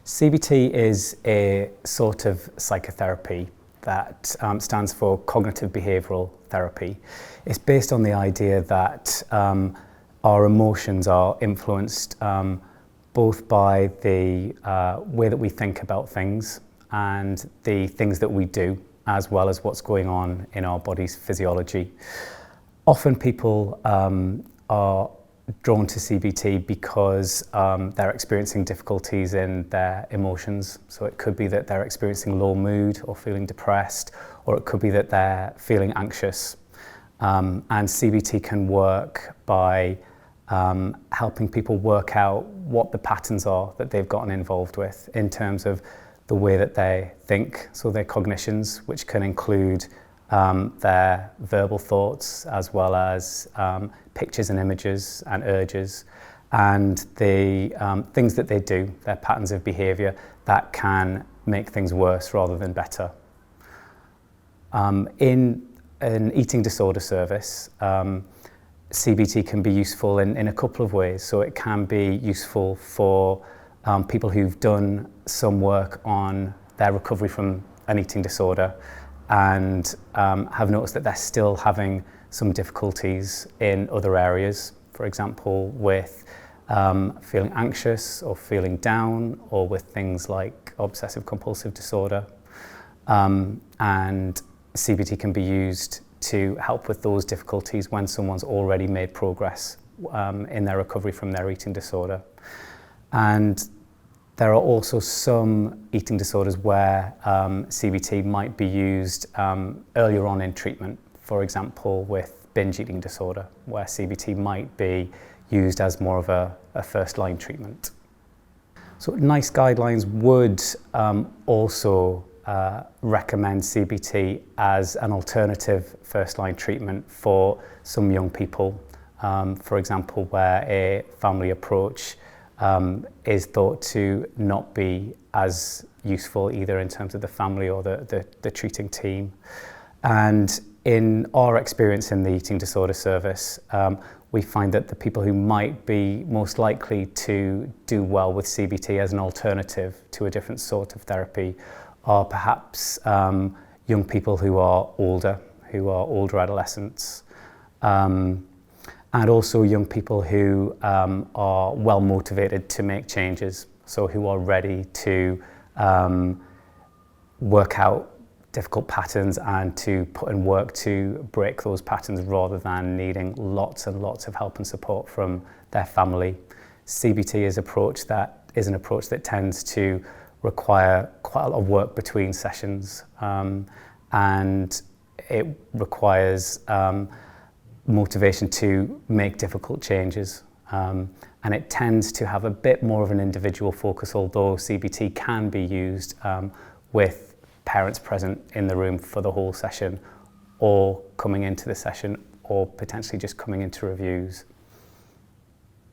CBT is a sort of psychotherapy that stands for Cognitive Behaviour Therapy. It's based on the idea that our emotions are influenced both by the way that we think about things and the things that we do, as well as what's going on in our body's physiology. Often people are drawn to CBT because they're experiencing difficulties in their emotions. So it could be that they're experiencing low mood or feeling depressed, or it could be that they're feeling anxious. And CBT can work by helping people work out what the patterns are that they've gotten involved with in terms of the way that they think, so their cognitions, which can include their verbal thoughts as well as pictures and images and urges, and the things that they do, their patterns of behaviour that can make things worse rather than better. In an eating disorder service, CBT can be useful in a couple of ways. So it can be useful for people who've done some work on their recovery from an eating disorder and have noticed that they're still having some difficulties in other areas, for example with feeling anxious or feeling down, or with things like obsessive compulsive disorder. And CBT can be used to help with those difficulties when someone's already made progress in their recovery from their eating disorder. And there are also some eating disorders where CBT might be used earlier on in treatment. For example, with binge eating disorder, where CBT might be used as more of a first-line treatment. So NICE guidelines would also recommend CBT as an alternative first-line treatment for some young people. For example, where a family approach is thought to not be as useful either in terms of the family or the treating team. And in our experience in the eating disorder service, we find that the people who might be most likely to do well with CBT as an alternative to a different sort of therapy are perhaps young people who are older adolescents, and also young people who are well motivated to make changes, so who are ready to work out difficult patterns and to put in work to break those patterns rather than needing lots and lots of help and support from their family. CBT is an approach that tends to require quite a lot of work between sessions, and it requires motivation to make difficult changes, and it tends to have a bit more of an individual focus, although CBT can be used with parents present in the room for the whole session, or coming into the session, or potentially just coming into reviews.